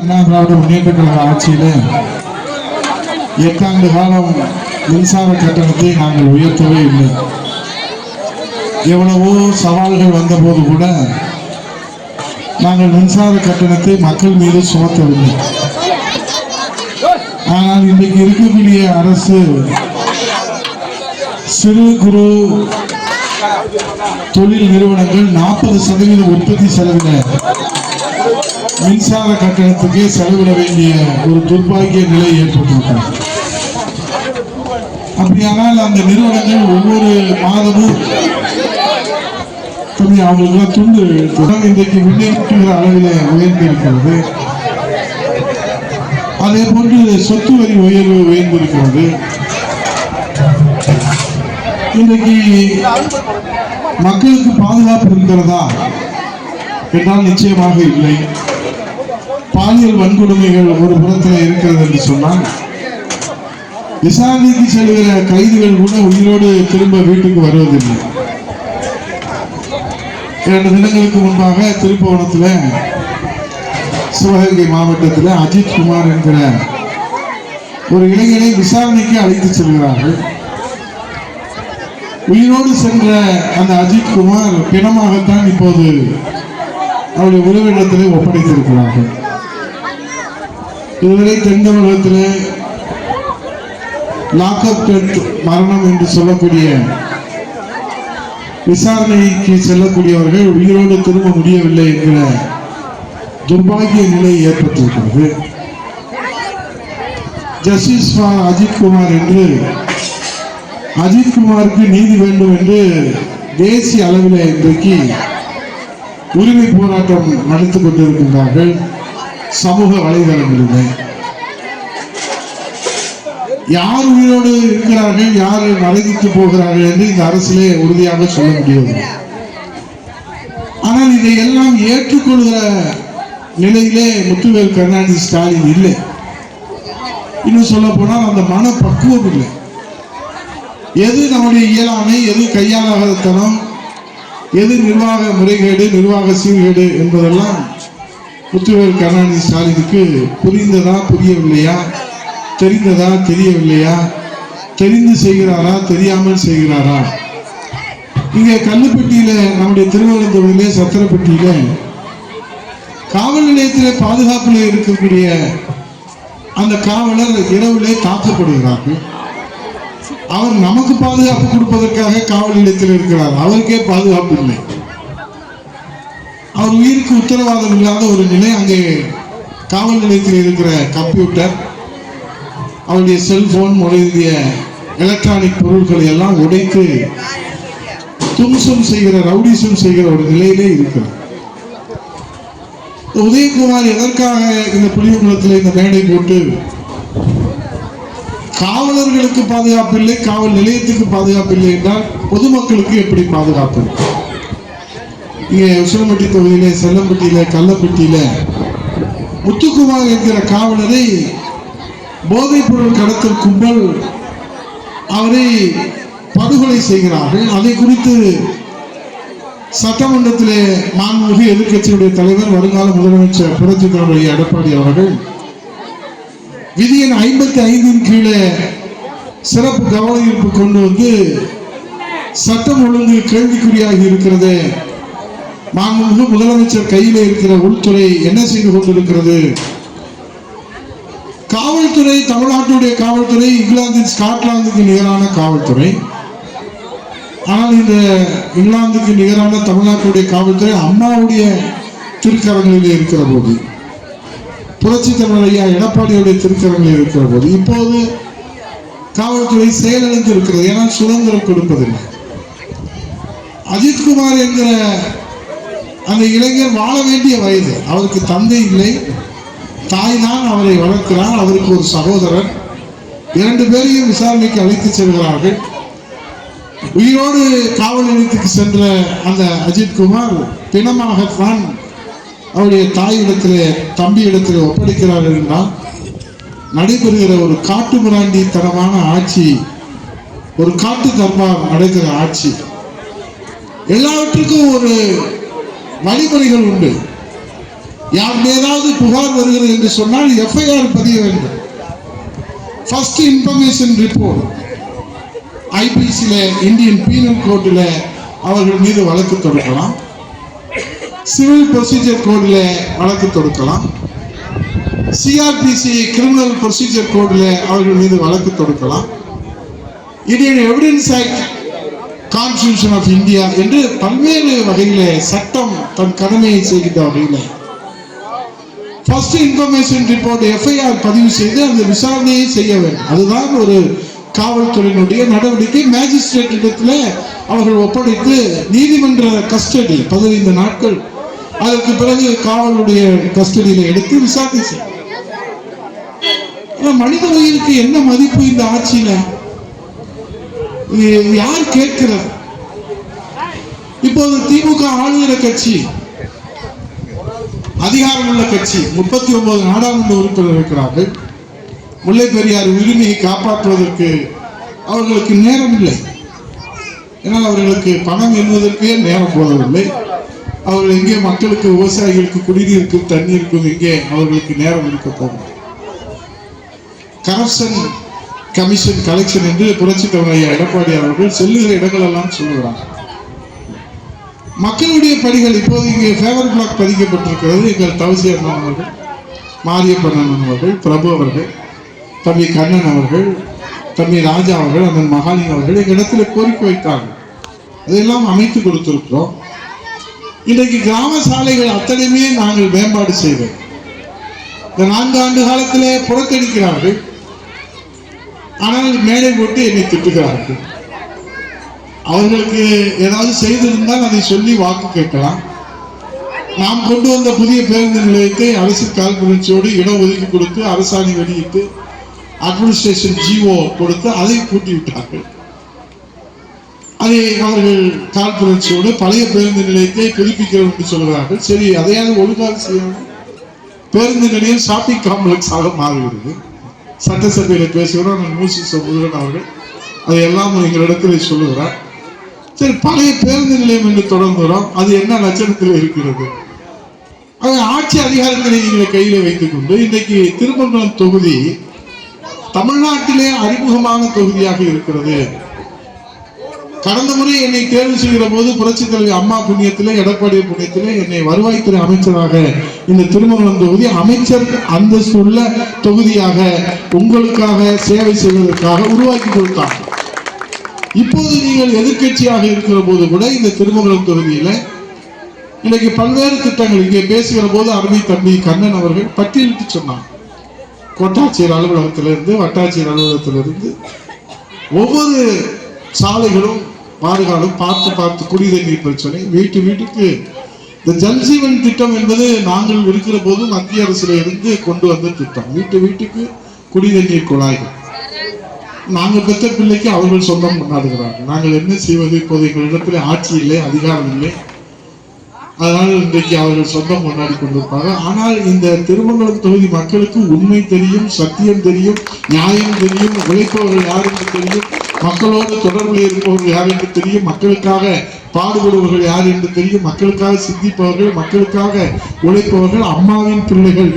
திராவிட முன்னேற்ற கழக ஆட்சியில 8 ஆண்டு காலம் மின்சார கட்டணத்தை நாங்கள் உயர்த்தவே இல்லை. எவ்வளவோ சவால்கள் வந்தபோது கூட நாங்கள் மின்சார கட்டணத்தை மக்கள் மீது சுமத்தவில்லை. ஆனால் இன்றைக்கு இருக்கக்கூடிய அரசு சிறு குறு தொழில் நிறுவனங்கள் 40% உற்பத்தி செலவின மின்சார கட்டணத்துக்கு செலவிட வேண்டிய ஒரு துர்பாக்கிய நிலை ஏற்பட்டிருக்கிறது. அப்படியானால் அந்த நிறுவனங்கள் ஒவ்வொரு மாதமும் அவங்களுக்கு துண்டு இன்றைக்கு விண்ணப்பிக்கிற அளவில் உயர்ந்திருக்கிறது. அதே போன்று சொத்து வரி உயர்வு உயர்ந்திருக்கிறது. இன்றைக்கு மக்களுக்கு பாதுகாப்பு இருக்கிறதா என்றால் நிச்சயமாக இல்லை. பாலியல் வன்கொடுமைகள் ஒரு புறத்தில் இருக்கிறது என்று சொன்னால் விசாரணைக்கு செல்கிற கைதிகள் கூட உயிரோடு திரும்ப வீட்டுக்கு வருவதில்லை. 2 தினங்களுக்கு முன்பாக திருப்புவனத்தில் சிவகங்கை மாவட்டத்தில் அஜித் குமார் என்கிற ஒரு இளைஞனை விசாரணைக்கு அழைத்து செல்கிறார்கள். உயிரோடு சென்ற அந்த அஜித் குமார் பிணமாகத்தான் இப்போது அவருடைய உறவிடத்திலே ஒப்படைத்திருக்கிறார்கள். இதுவரை தென் தமிழகத்திலே லாக்அப் டெத் மரணம் என்று சொல்லக்கூடிய விசாரணைக்கு செல்லக்கூடியவர்கள் உயிரோடு திரும்ப முடியவில்லை என்கிற துர்பாகிய நிலை ஏற்பட்டிருக்கிறது. ஜஸ்டிஸ் ஃபார் அஜித் குமார் என்று அஜித் குமாருக்கு நீதி வேண்டும் என்று தேசிய அளவில் இன்றைக்கு உரிமை போராட்டம் நடத்திக் கொண்டிருக்கின்றார்கள் சமூக வலைதளங்களிலே. யார் உயிரோடு இருக்கிறார்கள், யார் மறைந்துட்டு போகிறார்கள் என்று இந்த அரசிலே உறுதியாக சொல்ல முடியாது. ஆனால் இதையெல்லாம் ஏற்றுக்கொள்கிற நிலையிலே முத்துவேல் கருணாநிதி ஸ்டாலின் இல்லை. இன்னும் சொல்ல போனால் அந்த மன பக்குவம் இல்லை. எது நம்முடைய இயலாமை, எது கையாளாதத்தனம், எது நிர்வாக முறைகேடு, நிர்வாக சீர்கேடு என்பதெல்லாம் முத்துவேல் கருணாநிதி ஸ்டாலினுக்கு புரிந்ததா புரியவில்லையா, தெரிந்ததா தெரியவில்லையா, தெரிந்து செய்கிறாரா தெரியாமல் செய்கிறாரா? இங்கே கல்லுப்பட்டியில நம்முடைய திருவனந்தபுரத்திலே சத்திரப்பட்டியில காவல் நிலையத்திலே பாதுகாப்பில் இருக்கக்கூடிய அந்த காவலர் இரவிலே தாக்கப்படுகிறார்கள். அவர் நமக்கு பாதுகாப்பு கொடுப்பதற்காக காவல் நிலையத்தில் இருக்கிறார். அவருக்கே பாதுகாப்பு இல்லை. அவர் உயிருக்கு உத்தரவாதம் இல்லாத ஒரு நிலை. அங்கே காவல் நிலையத்தில் இருக்கிற கம்ப்யூட்டர், அவருடைய செல்போன் முதலிய எலக்ட்ரானிக் பொருட்களை எல்லாம் உடைத்து தும்சம் செய்கிற, ரவுடிசம் செய்கிற ஒரு நிலையிலே இருக்கிறார். உதயகுமார் எதற்காக இந்த புலிகுளத்தில் இந்த மேடை போட்டு காவலர்களுக்கு பாதுகாப்பு இல்லை, காவல் நிலையத்துக்கு பாதுகாப்பு இல்லை என்றால் பொதுமக்களுக்கு எப்படி பாதுகாப்பு? இங்கே உசிலம்பட்டி தொகுதியிலே, செல்லம்பட்டியில, கள்ளப்பட்டியில முத்துக்குமார் என்கிற காவலரை போதைப் பொருள் கடத்தல் கும்பல் அவரை படுகொலை செய்கிறார்கள். அதை குறித்து சட்டமன்றத்திலே மாண்புமிகு எதிர்க்கட்சியுடைய தலைவர் வருங்கால முதலமைச்சர் புரட்சித் தலைவர் எடப்பாடி அவர்கள் விதி எண் 55 கீழே சிறப்பு கவன ஈர்ப்பு கொண்டு வந்து சட்டம் ஒழுங்கு கேள்விக்குறியாகி இருக்கிறது. மாண்புமிகு முதலமைச்சர் கையிலே இருக்கிற உள்துறை என்ன செய்து கொண்டிருக்கிறது? காவல்துறை, தமிழ்நாட்டுடைய காவல்துறை இங்கிலாந்தின் ஸ்காட்லாந்துக்கு நிகரான காவல்துறை. ஆனால் இந்த இங்கிலாந்துக்கு நிகரான தமிழ்நாட்டுடைய காவல்துறை அம்மாவுடைய திருக்கரங்களில் இருக்கிற போது, புரட்சி தலைவர் ஐயா எடப்பாடியுடைய திருக்கரங்களில் இருக்கிற போது இப்போது காவல்துறை செயலிழந்து இருக்கிறது. ஏன்னா சுதந்திரம் கொடுப்பதில்லை. அஜித்குமார் என்கிற அந்த இளைஞர் வாழ வேண்டிய வயது. அவருக்கு தந்தை இல்லை, தாய் தான் அவரை வளர்க்கிறார். அவருக்கு ஒரு சகோதரர். 2 பேரையும் விசாரணைக்கு அழைத்து செல்கிறார்கள். உயிரோடு காவல் நிலையத்துக்கு சென்ற அந்த அஜித்குமார் பிணமாகத்தான் அவருடைய தாயிடத்திலே, தம்பி இடத்திலே ஒப்படைக்கிறார்கள் என்றால் நடைபெறுகிற ஒரு காட்டு மிராண்டி தரமான ஆட்சி, ஒரு காட்டு தர்பார் நடக்கிற ஆட்சி. எல்லாவற்றுக்கும் ஒரு வழிமுறைகள் உண்டு. யார் ஏதாவது புகார் வருகிறது என்று சொன்னால் எஃப்ஐஆர் பதிய வேண்டும். ஃபர்ஸ்ட் இன்ஃபர்மேஷன் ரிப்போர்ட் ஐபிசில இந்தியன் பீனல் கோர்ட்டில் அவர்கள் மீது வழக்கு தொடுக்கலாம், சிவில் ப்ரொசீஜர் கோடில் வழக்கு தொடுக்கலாம், சிஆர்பிசி கிரிமினல் ப்ரொசீஜர் கோடில் அவர்கள் மீது வழக்கு தொடுக்கலாம், Indian evidence act, constitution of India என்று பல்வேறு வகையில சட்டம் தன் கடமையை செய்கின்ற வகையில் ஃபர்ஸ்ட் இன்ஃபர்மேஷன் ரிப்போர்ட் எஃப்ஐஆர் பதிவு செய்து அந்த விசாரணையை செய்ய வேண்டும். அதுதான் ஒரு காவல்துறையினுடைய நடவடிக்கை. மேஜிஸ்ட்ரேட் இடத்துல அவர்கள் ஒப்படைத்து நீதிமன்ற கஸ்டடி 15 நாட்கள், அதற்கு பிறகு காவலுடைய கஸ்டடியில எடுத்து விசாரணை செய்யும். மனித உயிருக்கு என்ன மதிப்பு இந்த ஆட்சியில? யார் கேட்கிறது? இப்போது திமுக ஆளுகிற கட்சி, அதிகாரம் உள்ள கட்சி, 39 நாடாளுமன்ற உறுப்பினர் இருக்கிறார்கள். முல்லை பெரியார் உரிமையை காப்பாற்றுவதற்கு அவர்களுக்கு நேரம் இல்லை. ஏன்னால் அவர்களுக்கு பணம் என்பதற்கே நேரம் போதவில்லை. அவர்கள் எங்கே மக்களுக்கு, விவசாயிகளுக்கு குடிநீருக்கும் தண்ணீருக்கும் எங்கே அவர்களுக்கு நேரம் இருக்க போகும்? கரப்ஷன் கமிஷன் கலெக்ஷன் என்று புரட்சித் தலைவர் எடப்பாடி அவர்கள் செல்லுகிற இடங்கள் எல்லாம் சொல்லுகிறார். மக்களுடைய பணிகள் இப்போது இங்கே ஃபேவர் பிளாக் பதிக்கப்பட்டிருக்கிறது. எங்கள் தவசி அண்ணன் அவர்கள், மாரியப்பண்ணன் அவர்கள், பிரபு அவர்கள், தம்பி கண்ணன் அவர்கள், தம்பி ராஜா அவர்கள், அண்ணன் மகாலிங்க அவர்கள் எங்களிடத்துல கோரிக்கை வைத்தார்கள். அதையெல்லாம் அமைத்து கொடுத்திருக்கிறோம். இன்றைக்கு கிராம சாலைகள் அத்தனையுமே நாங்கள் மேம்பாடு செய்வோம். இந்த 4 ஆண்டு காலத்திலே புறக்கணிக்கிறார்கள். ஆனால் மேடை போட்டு என்னை திட்டுகிறார்கள். அவர்களுக்கு ஏதாவது செய்திருந்தால் அதை சொல்லி வாக்கு கேட்கலாம். நாம் கொண்டு வந்த புதிய பேருந்து நிலையத்தை அரசு காழ்ப்புணர்ச்சியோடு இடம் ஒதுக்கி கொடுத்து அரசாணை வெளியிட்டு அட்மினிஸ்ட்ரேஷன் ஜிஓ கொடுத்து அதை கூட்டி விட்டார்கள். அதை அவர்கள் காழ்ப்புணர்ச்சியோடு பழைய பேருந்து நிலையத்தை புதுப்பிக்கிறோம் என்று சொல்கிறார்கள். சரி, அதையாவது ஒழுங்காக செய்யணும். பேருந்து நிலையம் ஷாப்பிங் காம்ப்ளெக்ஸாக மாறுகிறது. சட்டசபையில் பேசுகிறோம் மூசி முருகன் அவர்கள் அதையெல்லாம் எங்களிடத்தில் சொல்லுகிறார். சரி, பழைய பேருந்து நிலையம் என்று தொடர்ந்துகிறோம். அது என்ன லட்சணத்தில் இருக்கிறது? ஆட்சி அதிகாரத்தினை நீங்கள் கையில் வைத்துக் கொண்டு இன்றைக்கு திருமங்கலம் தொகுதி தமிழ்நாட்டிலே அறிமுகமான தொகுதியாக இருக்கிறது. கடந்த முறை என்னை தேர்வு செய்கிற போது புரட்சித் தலைவர் அம்மா புண்ணியத்திலே, எடப்பாடி புண்ணியத்திலே என்னை வருவாய்த்துறை அமைச்சராக இந்த திருமங்கலம் தொகுதி அமைச்சர் அந்தஸ்து உள்ள தொகுதியாக உங்களுக்காக சேவை செய்வதற்காக உருவாக்கி கொடுத்தார். இப்போது நீங்கள் எதிர்கட்சியாக இருக்கிற போது கூட இந்த திருமங்கலம் தொகுதியில இன்னைக்கு பல்வேறு திட்டங்கள் இங்கே பேசுகிற போது அருமை தம்பி கண்ணன் அவர்கள் பட்டியலிட்டு சொன்னார். கோட்டாட்சியர் அலுவலகத்திலிருந்து, வட்டாட்சியர் அலுவலகத்திலிருந்து ஒவ்வொரு சாலைகளும் பாதுகாலும் பார்த்து குடிநீர் நீர் பிரச்சனை, வீட்டுக்கு இந்த ஜல்ஜீவன் திட்டம் என்பது நாங்கள் இருக்கிற போது மத்திய அரசுல இருந்து கொண்டு வந்த திட்டம். வீட்டுக்கு குடிநீர் நீர் குழாய்கள். நாங்கள் பெற்ற பிள்ளைக்கு அவர்கள் சொந்தம் கொண்டாடுகிறார்கள். நாங்கள் என்ன செய்வது? இப்போது எங்களிடத்தில் ஆட்சி இல்லை, அதிகாரம் இல்லை. அதனால் இன்றைக்கு அவர்கள் சொந்தம் கொண்டாடி கொண்டிருப்பாங்க. ஆனால் இந்த திருமங்கலம் தொகுதி மக்களுக்கு உண்மை தெரியும், சத்தியம் தெரியும், நியாயம் தெரியும், உழைப்பவர்கள் யார் என்று தெரியும், மக்களோடு தொடர்பில் இருப்பவர்கள் யார் என்று தெரியும், மக்களுக்காக பாடுபடுபவர்கள் யார் என்று தெரியும், மக்களுக்காக சிந்திப்பவர்கள், மக்களுக்காக உழைப்பவர்கள், அம்மாவின் பிள்ளைகள்.